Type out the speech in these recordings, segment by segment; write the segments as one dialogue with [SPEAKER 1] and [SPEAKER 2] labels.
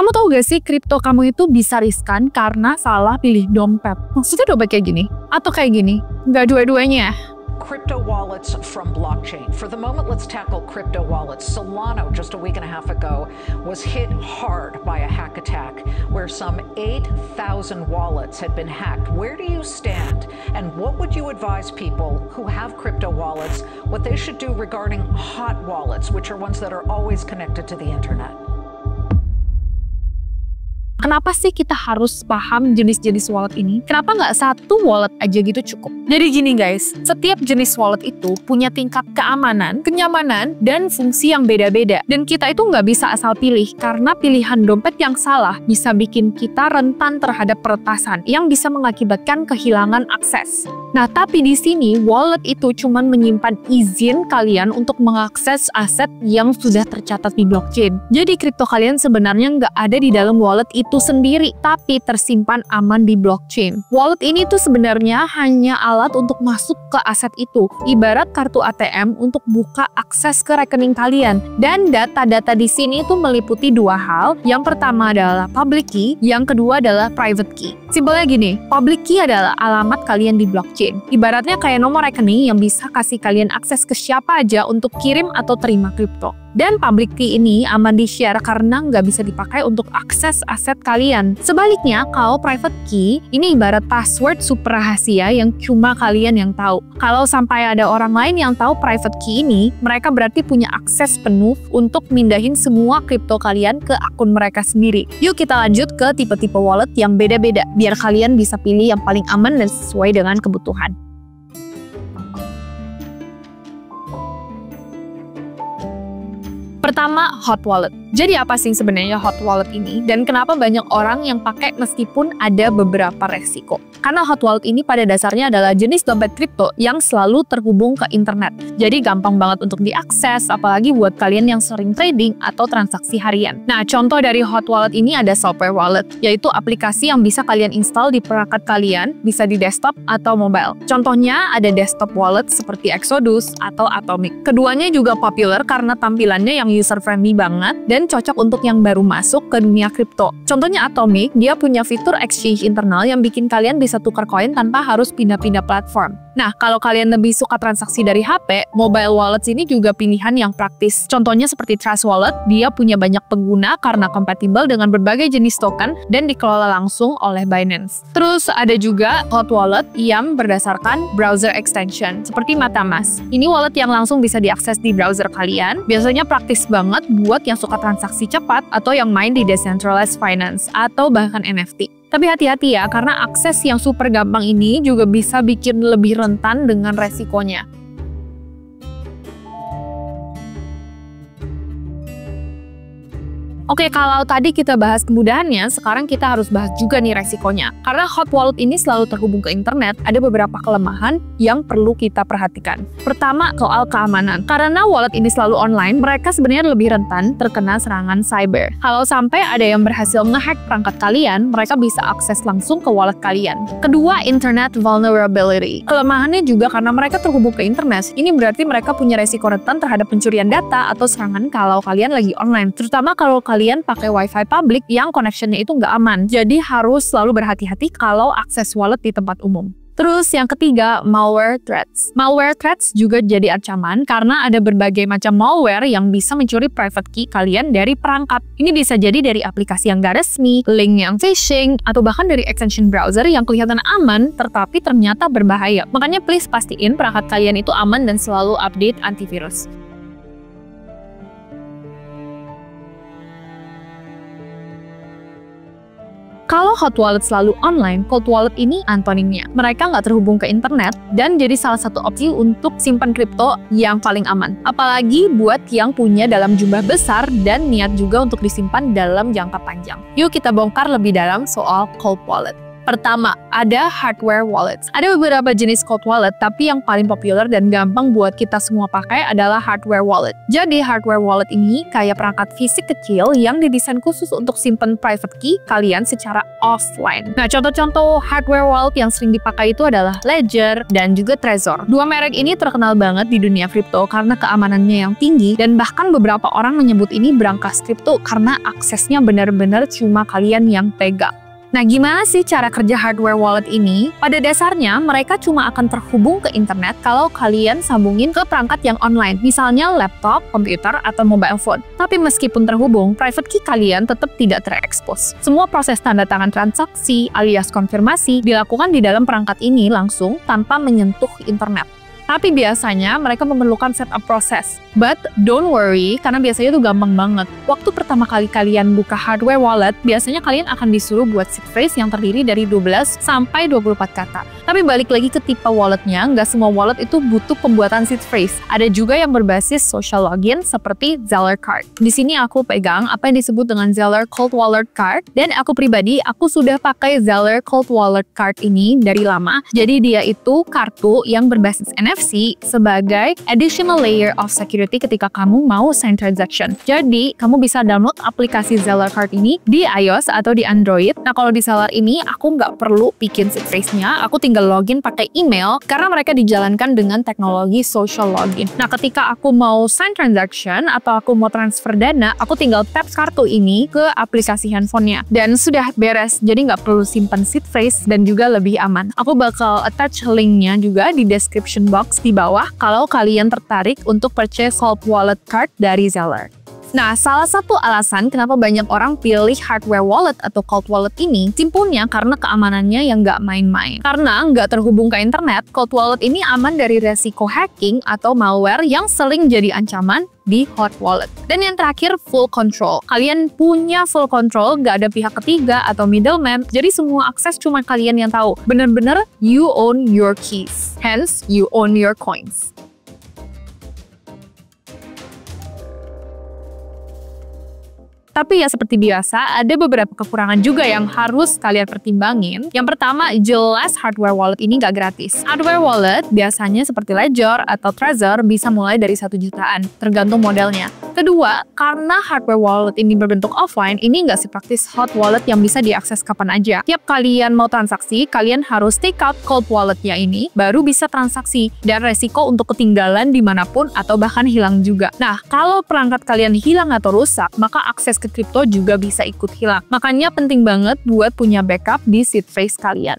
[SPEAKER 1] Kamu tahu gak sih kripto kamu itu bisa riskan karena salah pilih dompet? Maksudnya dompet kayak gini? Atau kayak gini? Nggak dua-duanya.
[SPEAKER 2] Crypto wallets from blockchain. For the moment, let's tackle crypto wallets. Solana, just a week and a half ago, was hit hard by a hack attack where some 8,000 wallets had been hacked. Where do you stand? And what would you advise people who have crypto wallets, what they should do regarding hot wallets, which are ones that are always connected to the internet?
[SPEAKER 1] Kenapa sih kita harus paham jenis-jenis wallet ini? Kenapa nggak satu wallet aja gitu cukup? Jadi gini guys, setiap jenis wallet itu punya tingkat keamanan, kenyamanan, dan fungsi yang beda-beda. Dan kita itu nggak bisa asal pilih, karena pilihan dompet yang salah bisa bikin kita rentan terhadap peretasan yang bisa mengakibatkan kehilangan akses. Nah, tapi di sini wallet itu cuma menyimpan izin kalian untuk mengakses aset yang sudah tercatat di blockchain. Jadi kripto kalian sebenarnya nggak ada di dalam wallet itu sendiri, tapi tersimpan aman di blockchain. Wallet ini tuh sebenarnya hanya alat untuk masuk ke aset itu, ibarat kartu ATM untuk buka akses ke rekening kalian. Dan data-data di sini tuh meliputi dua hal. Yang pertama adalah public key, yang kedua adalah private key. Simpelnya gini, public key adalah alamat kalian di blockchain. Ibaratnya kayak nomor rekening yang bisa kasih kalian akses ke siapa aja untuk kirim atau terima kripto. Dan public key ini aman di-share karena nggak bisa dipakai untuk akses aset kalian. Sebaliknya, kalau private key, ini ibarat password super rahasia yang cuma kalian yang tahu. Kalau sampai ada orang lain yang tahu private key ini, mereka berarti punya akses penuh untuk mindahin semua kripto kalian ke akun mereka sendiri. Yuk kita lanjut ke tipe-tipe wallet yang beda-beda, biar kalian bisa pilih yang paling aman dan sesuai dengan kebutuhan. Pertama, hot wallet. Jadi apa sih sebenarnya hot wallet ini dan kenapa banyak orang yang pakai meskipun ada beberapa resiko? Karena hot wallet ini pada dasarnya adalah jenis dompet kripto yang selalu terhubung ke internet. Jadi gampang banget untuk diakses, apalagi buat kalian yang sering trading atau transaksi harian. Nah, contoh dari hot wallet ini ada software wallet, yaitu aplikasi yang bisa kalian install di perangkat kalian, bisa di desktop atau mobile. Contohnya ada desktop wallet seperti Exodus atau Atomic. Keduanya juga populer karena tampilannya yang user-friendly banget dan cocok untuk yang baru masuk ke dunia kripto. Contohnya Atomic, dia punya fitur exchange internal yang bikin kalian bisa tukar koin tanpa harus pindah-pindah platform. Nah, kalau kalian lebih suka transaksi dari HP, mobile wallets ini juga pilihan yang praktis. Contohnya seperti Trust Wallet, dia punya banyak pengguna karena kompatibel dengan berbagai jenis token dan dikelola langsung oleh Binance. Terus ada juga hot wallet yang berdasarkan browser extension, seperti MetaMask. Ini wallet yang langsung bisa diakses di browser kalian, biasanya praktis banget buat yang suka transaksi cepat atau yang main di decentralized finance atau bahkan NFT. Tapi hati-hati ya, karena akses yang super gampang ini juga bisa bikin lebih rentan dengan resikonya. Oke, kalau tadi kita bahas kemudahannya, sekarang kita harus bahas juga nih resikonya. Karena hot wallet ini selalu terhubung ke internet, ada beberapa kelemahan yang perlu kita perhatikan. Pertama, soal keamanan. Karena wallet ini selalu online, mereka sebenarnya lebih rentan terkena serangan cyber. Kalau sampai ada yang berhasil ngehack perangkat kalian, mereka bisa akses langsung ke wallet kalian. Kedua, internet vulnerability. Kelemahannya juga karena mereka terhubung ke internet, ini berarti mereka punya resiko rentan terhadap pencurian data atau serangan kalau kalian lagi online. Terutama kalau kalian pakai wifi publik yang connectionnya itu nggak aman. Jadi harus selalu berhati-hati kalau akses wallet di tempat umum. Terus yang ketiga, malware threats. Malware threats juga jadi ancaman karena ada berbagai macam malware yang bisa mencuri private key kalian dari perangkat. Ini bisa jadi dari aplikasi yang nggak resmi, link yang phishing, atau bahkan dari extension browser yang kelihatan aman tetapi ternyata berbahaya. Makanya please pastiin perangkat kalian itu aman dan selalu update antivirus. Kalau hot wallet selalu online, cold wallet ini antonimnya. Mereka nggak terhubung ke internet dan jadi salah satu opsi untuk simpan kripto yang paling aman. Apalagi buat yang punya dalam jumlah besar dan niat juga untuk disimpan dalam jangka panjang. Yuk kita bongkar lebih dalam soal cold wallet. Pertama, ada hardware wallets. Ada beberapa jenis cold wallet, tapi yang paling populer dan gampang buat kita semua pakai adalah hardware wallet. Jadi, hardware wallet ini kayak perangkat fisik kecil yang didesain khusus untuk simpen private key kalian secara offline. Nah, contoh-contoh hardware wallet yang sering dipakai itu adalah Ledger dan juga Trezor. Dua merek ini terkenal banget di dunia kripto karena keamanannya yang tinggi, dan bahkan beberapa orang menyebut ini brankas kripto karena aksesnya benar-benar cuma kalian yang pegang. Nah, gimana sih cara kerja hardware wallet ini? Pada dasarnya, mereka cuma akan terhubung ke internet kalau kalian sambungin ke perangkat yang online, misalnya laptop, komputer, atau mobile phone. Tapi meskipun terhubung, private key kalian tetap tidak terekspos. Semua proses tanda tangan transaksi alias konfirmasi dilakukan di dalam perangkat ini langsung tanpa menyentuh internet. Tapi biasanya mereka memerlukan setup proses. But don't worry, karena biasanya itu gampang banget. Waktu pertama kali kalian buka hardware wallet, biasanya kalian akan disuruh buat seed phrase yang terdiri dari 12 sampai 24 kata. Tapi balik lagi ke tipe walletnya, nggak semua wallet itu butuh pembuatan seed phrase. Ada juga yang berbasis social login seperti Zeller Card. Di sini aku pegang apa yang disebut dengan Zeller Cold Wallet Card, dan aku pribadi, aku sudah pakai Zeller Cold Wallet Card ini dari lama. Jadi dia itu kartu yang berbasis NFC sebagai additional layer of security ketika kamu mau sign transaction. Jadi, kamu bisa download aplikasi Zeller Card ini di iOS atau di Android. Nah, kalau di Zeller ini, aku nggak perlu bikin seed phrase-nya, aku tinggal login pakai email karena mereka dijalankan dengan teknologi social login. Nah, ketika aku mau sign transaction atau aku mau transfer dana, aku tinggal tap kartu ini ke aplikasi handphonenya. Dan sudah beres, jadi nggak perlu simpan seed phrase dan juga lebih aman. Aku bakal attach link-nya juga di description box di bawah kalau kalian tertarik untuk purchase Cold Wallet Card dari Zeller. Nah, salah satu alasan kenapa banyak orang pilih hardware wallet atau cold wallet ini simpulnya karena keamanannya yang nggak main-main. Karena nggak terhubung ke internet, cold wallet ini aman dari resiko hacking atau malware yang sering jadi ancaman di hot wallet. Dan yang terakhir, full control. Kalian punya full control, nggak ada pihak ketiga atau middleman, jadi semua akses cuma kalian yang tahu. Bener-bener you own your keys, hence you own your coins. Tapi ya seperti biasa, ada beberapa kekurangan juga yang harus kalian pertimbangin. Yang pertama, jelas hardware wallet ini nggak gratis. Hardware wallet biasanya seperti Ledger atau Trezor bisa mulai dari 1 jutaan, tergantung modelnya. Kedua, karena hardware wallet ini berbentuk offline, ini nggak sepraktis hot wallet yang bisa diakses kapan aja. Tiap kalian mau transaksi, kalian harus take out cold walletnya ini, baru bisa transaksi. Dan resiko untuk ketinggalan dimanapun atau bahkan hilang juga. Nah, kalau perangkat kalian hilang atau rusak, maka akses ke kripto juga bisa ikut hilang. Makanya penting banget buat punya backup di seed phrase kalian.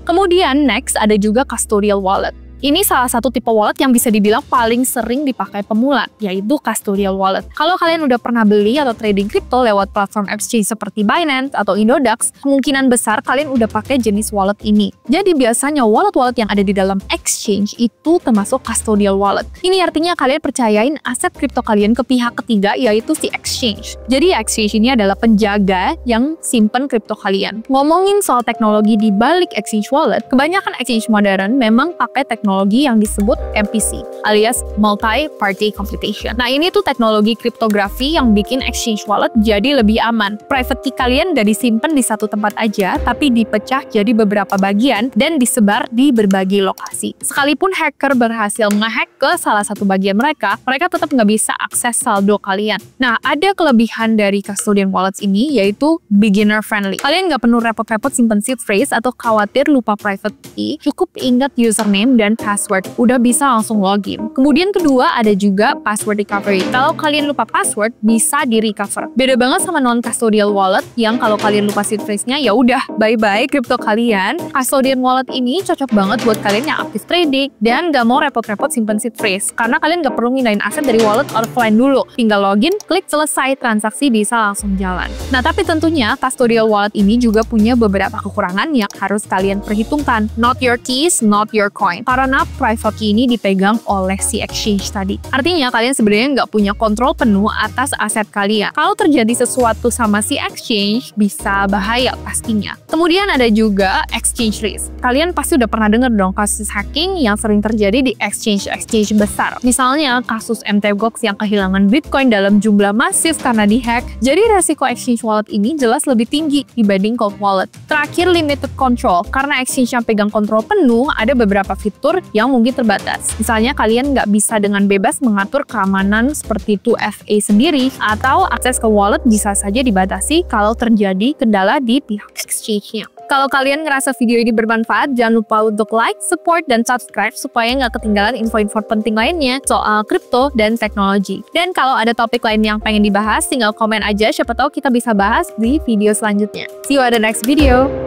[SPEAKER 1] Kemudian next ada juga custodial wallet. Ini salah satu tipe wallet yang bisa dibilang paling sering dipakai pemula, yaitu custodial wallet. Kalau kalian udah pernah beli atau trading kripto lewat platform exchange seperti Binance atau Indodax, kemungkinan besar kalian udah pakai jenis wallet ini. Jadi biasanya wallet-wallet yang ada di dalam exchange itu termasuk custodial wallet. Ini artinya kalian percayain aset kripto kalian ke pihak ketiga, yaitu si exchange. Jadi exchange ini adalah penjaga yang simpen kripto kalian. Ngomongin soal teknologi di balik exchange wallet, kebanyakan exchange modern memang pakai teknologi yang disebut MPC, alias Multi-Party Computation. Nah, ini tuh teknologi kriptografi yang bikin exchange wallet jadi lebih aman. Private key kalian gak disimpan di satu tempat aja, tapi dipecah jadi beberapa bagian dan disebar di berbagai lokasi. Sekalipun hacker berhasil ngehack ke salah satu bagian mereka tetap nggak bisa akses saldo kalian. Nah, ada kelebihan dari custodian wallets ini, yaitu beginner friendly. Kalian nggak perlu repot-repot simpen seed phrase atau khawatir lupa private key, cukup ingat username dan password, udah bisa langsung login. Kemudian kedua, ada juga password recovery. Kalau kalian lupa password, bisa di-recover. Beda banget sama non-custodial wallet yang kalau kalian lupa seed phrase-nya, ya udah bye-bye kripto kalian. Custodian wallet ini cocok banget buat kalian yang aktif trading dan nggak mau repot-repot simpen seed phrase, karena kalian nggak perlu mindahin aset dari wallet offline dulu. Tinggal login, klik selesai, transaksi bisa langsung jalan. Nah, tapi tentunya custodial wallet ini juga punya beberapa kekurangan yang harus kalian perhitungkan. Not your keys, not your coin. Para karena private key ini dipegang oleh si exchange tadi. Artinya kalian sebenarnya nggak punya kontrol penuh atas aset kalian. Kalau terjadi sesuatu sama si exchange, bisa bahaya pastinya. Kemudian ada juga exchange risk. Kalian pasti udah pernah dengar dong kasus hacking yang sering terjadi di exchange besar. Misalnya kasus Mt. Gox yang kehilangan Bitcoin dalam jumlah masif karena dihack. Jadi resiko exchange wallet ini jelas lebih tinggi dibanding cold wallet. Terakhir, limited control. Karena exchange yang pegang kontrol penuh, ada beberapa fitur yang mungkin terbatas. Misalnya kalian nggak bisa dengan bebas mengatur keamanan seperti 2FA sendiri, atau akses ke wallet bisa saja dibatasi kalau terjadi kendala di pihak exchange-nya. Kalau kalian ngerasa video ini bermanfaat, jangan lupa untuk like, support, dan subscribe supaya nggak ketinggalan info-info penting lainnya soal kripto dan teknologi. Dan kalau ada topik lain yang pengen dibahas, tinggal komen aja, siapa tahu kita bisa bahas di video selanjutnya. See you at the next video!